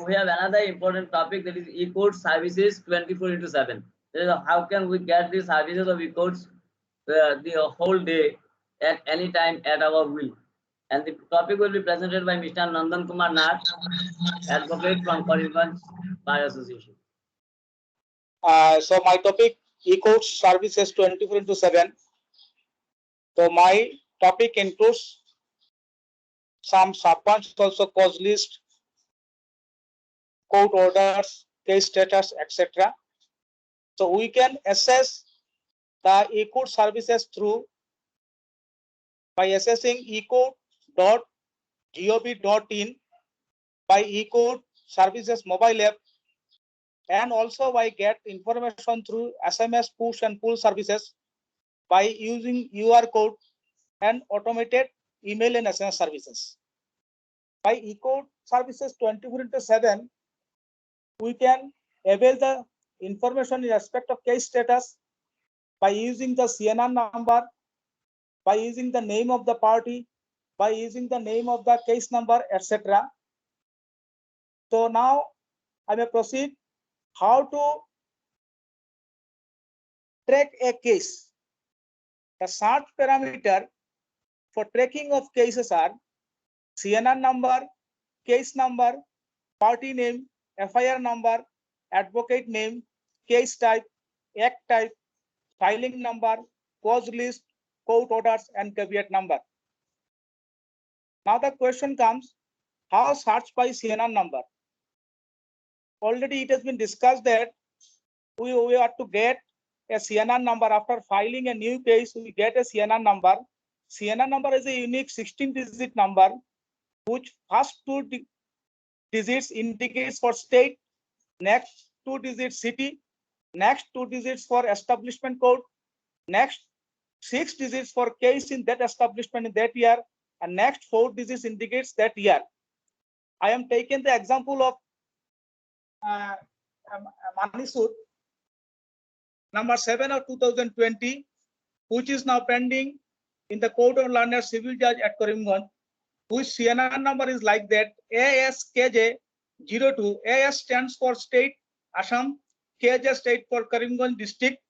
we have another important topic, that is e-court services 24/7. How can we get the services of e-courts the whole day at any time at our will? And the topic will be presented by Mr. Nandan Kumar Nath, advocate from Karimganj Bar Association. So my topic, e-court services 24/7. So my topic includes some sub-points, also cause list, court orders, case status, etc. So we can assess the e-court services through by accessing ecourt.gov.in, by e-court services mobile app, and also by get information through SMS push and pull services by using UR code and automated email and SMS services. By e-court services 24/7, we can avail the information in respect of case status by using the CNR number, by using the name of the party, by using the name of the case number, etc. So now I may proceed how to track a case. The search parameter for tracking of cases are CNR number, case number, party name, FIR number, advocate name, case type, act type, filing number, cause list, court orders, and caveat number. Now the question comes, how search by CNR number? Already it has been discussed that we are to get a CNR number after filing a new case. We get a CNR number. CNR number is a unique 16-digit number, which first two digits indicates for state, next two digits city, next two digits for establishment code, next 6 digits for case in that establishment in that year, and next 4 digits indicates that year. I am taking the example of money suit number 7 of 2020, which is now pending in the Court of Learned Civil Judge at Karimganj, whose CNR number is like that: ASKJ02. AS stands for state, Assam; KJ state for Karimganj district.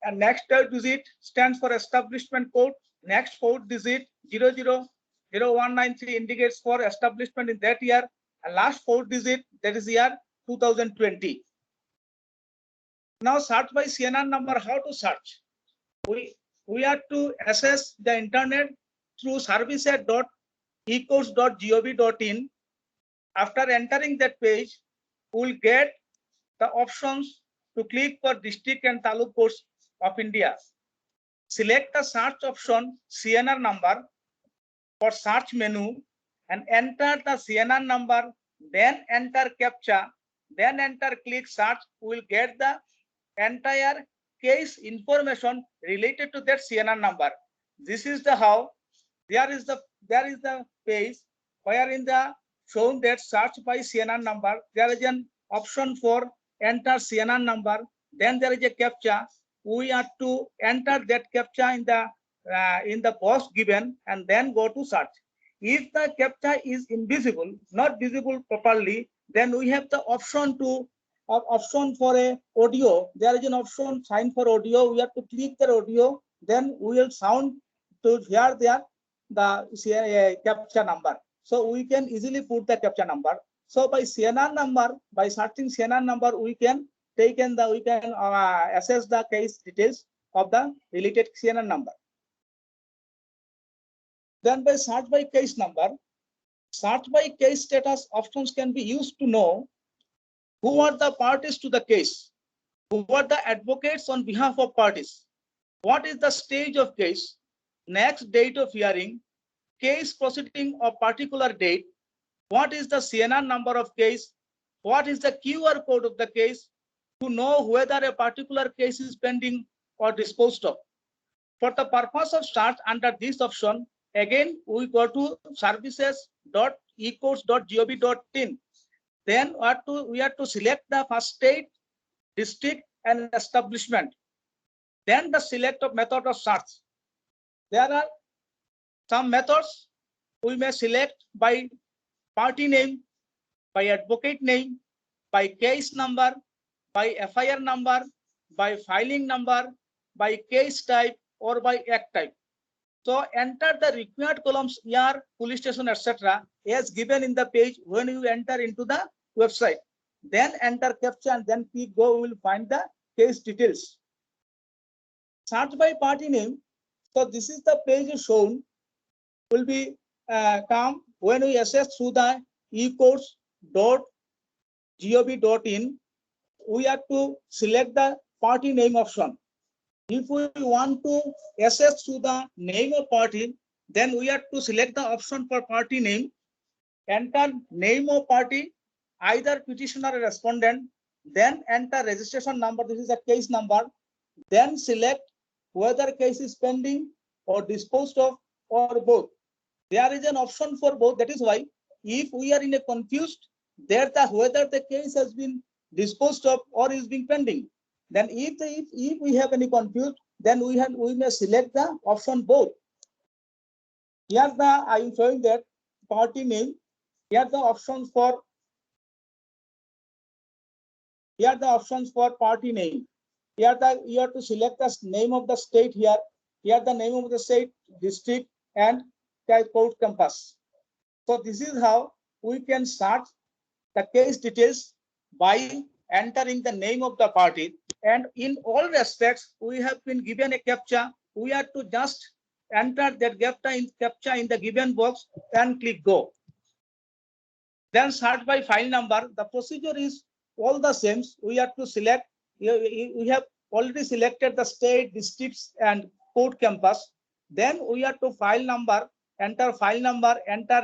And next digit stands for establishment code. Next 4 digit 000193 indicates for establishment in that year. And last 4 digit, that is year 2020. Now search by CNR number. How to search? We are to access the internet through services.ecourts.gov.in. After entering that page, we will get the options to click for district and taluk courts of India. Select the search option CNR number for search menu and enter the CNR number, then enter CAPTCHA, then enter click search. We will get the entire case information related to that CNR number. This is the how. There is the page where in the shown that search by CNR number, there is an option for enter CNR number. Then there is a CAPTCHA. We have to enter that CAPTCHA in the box given and then go to search. If the CAPTCHA is invisible, not visible properly, then we have the option for a audio. There is an option sign for audio. We have to click the audio. Then we will sound to hear the CAPTCHA number. So we can easily put the CAPTCHA number. So by CNR number, by searching CNR number, we can assess the case details of the related CNR number. Then by search by case number, search by case status options can be used to know who are the parties to the case, who are the advocates on behalf of parties, what is the stage of case, next date of hearing, case proceeding of particular date, what is the CNR number of case, what is the QR code of the case, to know whether a particular case is pending or disposed of. For the purpose of search under this option, again we go to services.ecourts.gov.in. Then we have to select the first state, district, and establishment. Then the select of method of search. There are some methods. We may select by party name, by advocate name, by case number, by FIR number, by filing number, by case type, or by act type. So enter the required columns ER, police station, etc. as given in the page when you enter into the website. Then enter CAPTCHA and then click go. We will find the case details. Search by party name. So this is the page shown. Will be come when we access through the ecourts.gov.in. We have to select the party name option. If we want to access to the name of party, then we have to select the option for party name, enter name of party, either petitioner or respondent, then enter registration number, this is a case number, then select whether case is pending or disposed of or both. There is an option for both. That is why if we are in a confused, there the whether the case has been disposed of or is being pending. Then if we have any confused, then we may select the option both. Here I am showing that party name. Here the options for party name. Here you have to select the name of the state here. Here the name of the state, district, and court campus. So this is how we can start the case details by entering the name of the party. And in all respects, we have been given a CAPTCHA. We have to just enter that CAPTCHA in the given box and click go. Then search by file number. The procedure is all the same. We have to select. We have already selected the state, districts, and court campus. Then we have to file number, enter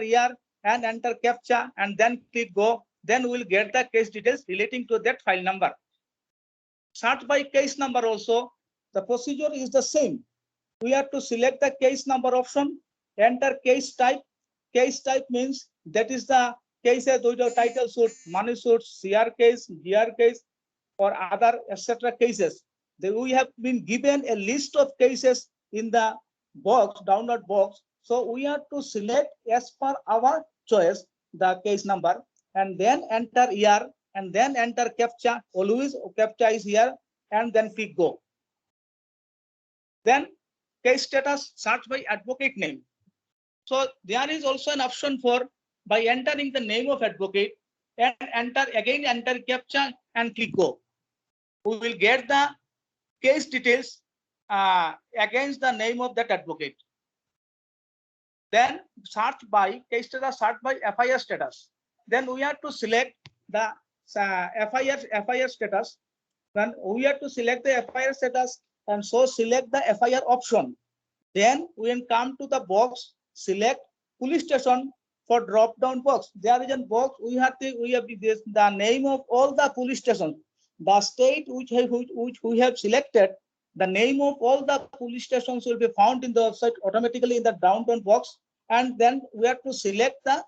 year, and enter CAPTCHA, and then click go. Then we'll get the case details relating to that file number. Search by case number also, the procedure is the same. We have to select the case number option, enter case type. Case type means that is the case with the title suit, money suit, CR case, GR case, or other etc. cases. We have been given a list of cases in the box, download box. So we have to select as per our choice the case number, and then enter ER, and then enter CAPTCHA. Always CAPTCHA is here, and then click go. Then case status, search by advocate name. So there is also an option for by entering the name of advocate and enter CAPTCHA and click go. We will get the case details against the name of that advocate. Then search by case status, search by FIR status. Then we have to select the FIR status. Then we have to select the FIR status, and so select the FIR option. Then we can come to the box, select police station for drop down box. There is a box. We have this, the name of all the police stations, the state which we have selected. The name of all the police stations will be found in the website automatically in the downtown box, and then we have to select the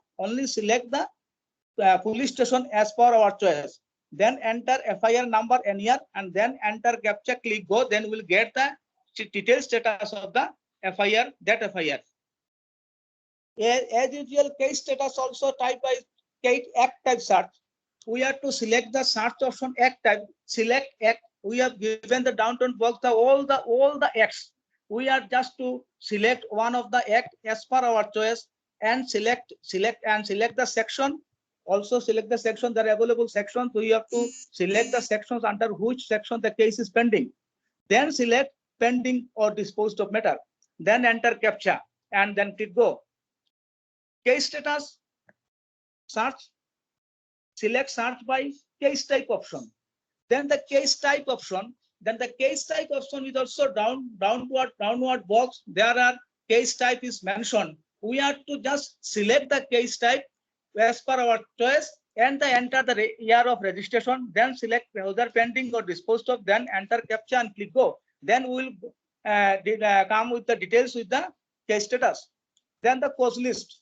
police station as per our choice. Then enter FIR number NER, and then enter CAPTCHA, click go. Then we'll get the detailed status of the FIR, that FIR. As usual, case status also type by act type search. We have to select the search option act type. Select act. We have given the downtown box all the acts. We are just to select one of the act as per our choice, and select the section. Also select the section. There are available sections. We have to select the sections under which section the case is pending. Then select pending or disposed of matter. Then enter CAPTCHA and then click go. Case status, search, select search by case type option. Then the case type option. Then the case type option is also downward box. There are case type is mentioned. We have to just select the case type as per our choice, and then enter the year of registration. Then select whether pending or disposed of. Then enter CAPTCHA and click go. Then we will come with the details with the case status. Then the cause list.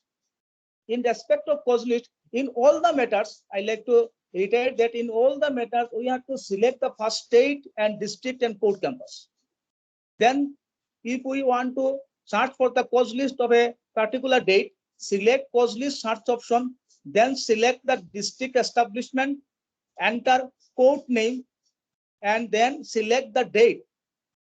In respect of cause list, in all the matters, I like to reiterate that in all the matters, we have to select the first state and district and court campus. Then if we want to search for the cause list of a particular date, select cause list search option, then select the district establishment, enter court name, and then select the date.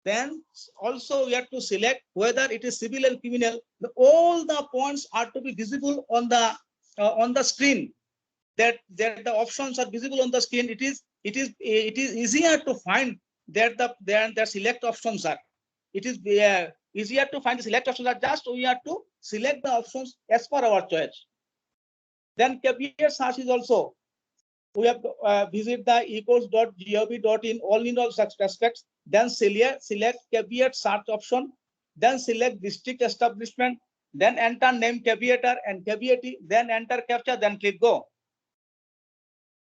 Then also we have to select whether it is civil and criminal. All the points are to be visible on the screen. That the options are visible on the screen. It is easier to find that the select options are. It is easier to find the select options are. Just we have to select the options as per our choice. Then caveat search is also, we have to visit the ecourse.gov.in in all such aspects. Then select caveat search option. Then select district establishment. Then enter name caveator and caveatee. Then enter captcha. Then click go.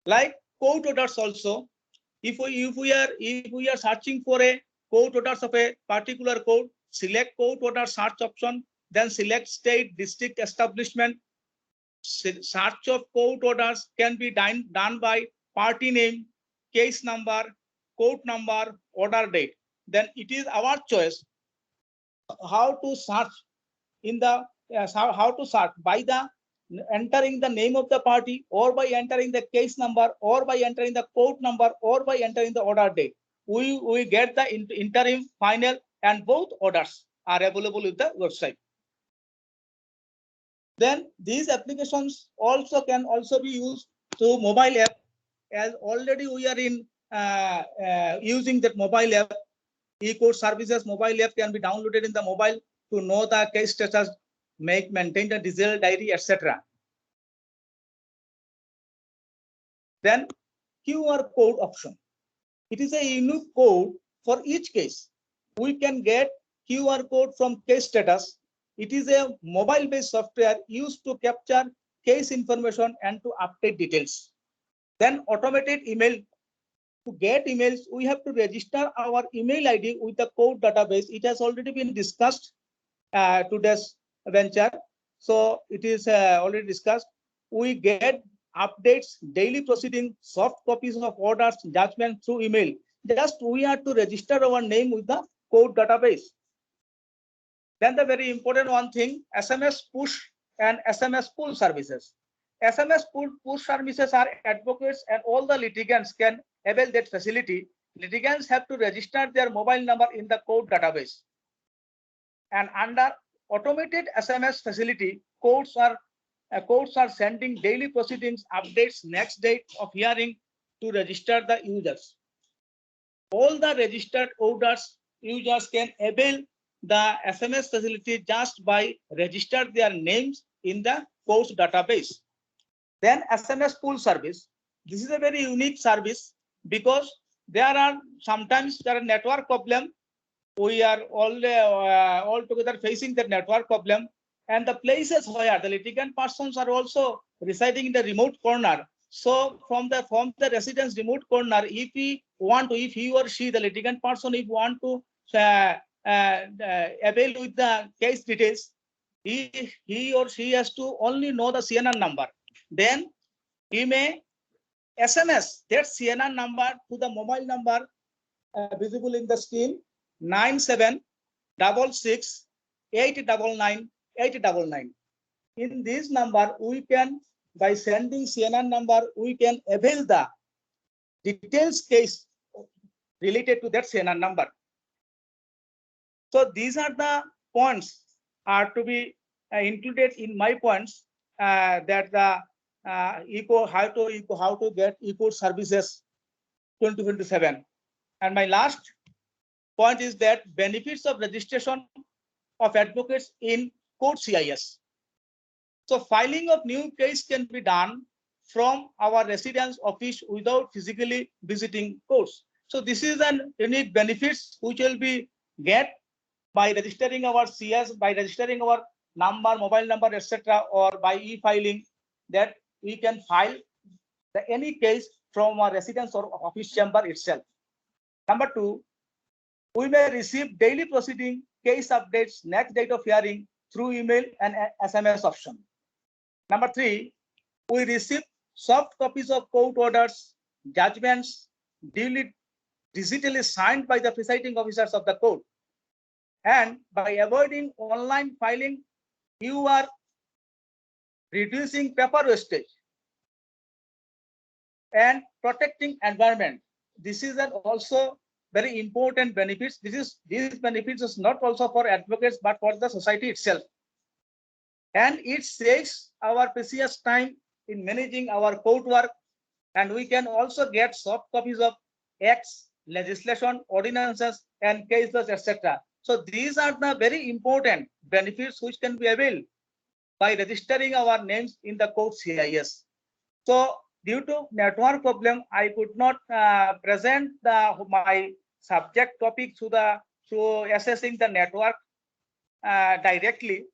Like court orders also, if we are searching for a court orders of a particular court, select court order search option. Then select state, district, establishment. Search of court orders can be done by party name, case number, court number, order date. Then it is our choice how to search in the how to search by the entering the name of the party, or by entering the case number, or by entering the court number, or by entering the order date. We get the interim, final, and both orders are available with the website. Then these applications also can also be used through mobile app, as already we are in using that mobile app. eCourt services mobile app can be downloaded in the mobile to know the case status, maintain the digital diary, etc. Then QR code option. It is a unique code for each case. We can get QR code from case status. It is a mobile-based software used to capture case information and to update details. Then automated email. To get emails, we have to register our email ID with the code database. It has already been discussed today's venture. So it is already discussed. We get updates, daily proceeding, soft copies of orders, judgment through email. Just we have to register our name with the code database. Then the very important one thing, SMS push and SMS pull services. SMS push services are advocates and all the litigants can avail that facility. Litigants have to register their mobile number in the code database. And under automated SMS facility, courts are sending daily proceedings, updates, next date of hearing to register the users. All the registered users can avail the SMS facility just by register their names in the courts database. Then SMS pull service. This is a very unique service because sometimes there are network problem. We are all together facing the network problem, and the places where the litigant persons are also residing in the remote corner. So from the residence remote corner, if he or she, the litigant person, if want to avail with the case details, he or she has to only know the CNN number. Then he may SMS that CNN number to the mobile number visible in the screen, 9766899899. In this number, we can, by sending CNN number, we can avail the details case related to that CNN number. So these are the points are to be included in my points that the how to get eCourt services 2027. And my last point is that benefits of registration of advocates in Court CIS. So filing of new case can be done from our residence office without physically visiting courts. So this is an unique benefits which will be get by registering our CS, by registering our number, mobile number, etc., or by e-filing, that we can file any case from our residence or office chamber itself. Number 2, we may receive daily proceeding, case updates, next date of hearing through email and SMS option. Number 3, we receive soft copies of court orders, judgments, digitally signed by the presiding officers of the court. And by avoiding online filing, you are reducing paper wastage. and protecting environment. This is also very important benefits. These benefits is not also for advocates but for the society itself. And it saves our precious time in managing our court work, and we can also get soft copies of acts, legislation, ordinances, and case laws, etc. So these are the very important benefits which can be availed by registering our names in the court CIS. So due to network problem, I could not present my subject topic to assessing the network directly.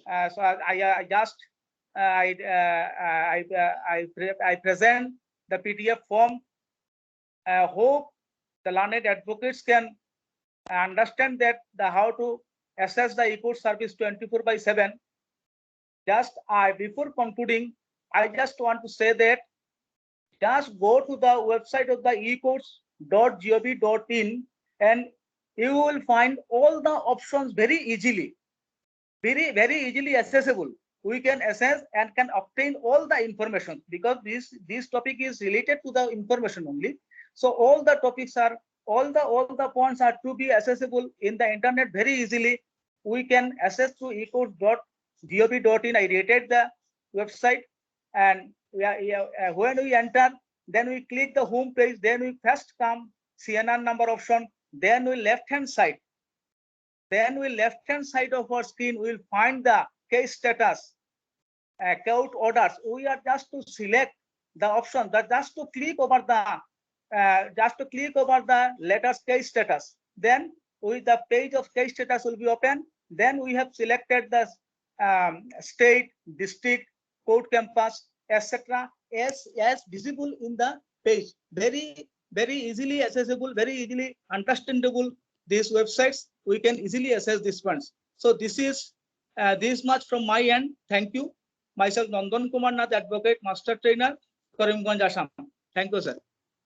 So I just I present the PDF form. I hope the learned advocates can understand that how to assess the e-court service 24/7. Just before concluding, I just want to say that just go to the website of the ecourts.gov.in and you will find all the options very easily, very easily accessible. We can access and can obtain all the information because this topic is related to the information only. So all the topics are all the points are to be accessible in the internet very easily. We can access to ecourts.gov.in. I rated the website, and when we enter, then we click the home page, then we first come CNR number option, then we left hand side of our screen we will find the case status, court orders. We are just to select the option, that just to click over the letters case status. Then the page of case status will be open. Then we have selected the state, district, court campus, etc. as visible in the page. Very easily accessible, very easily understandable. These websites we can easily access these ones. So this is this much from my end. Thank you. Myself Nandan Kumar Nath, advocate, master trainer, Karimganj, Assam. Thank you, sir.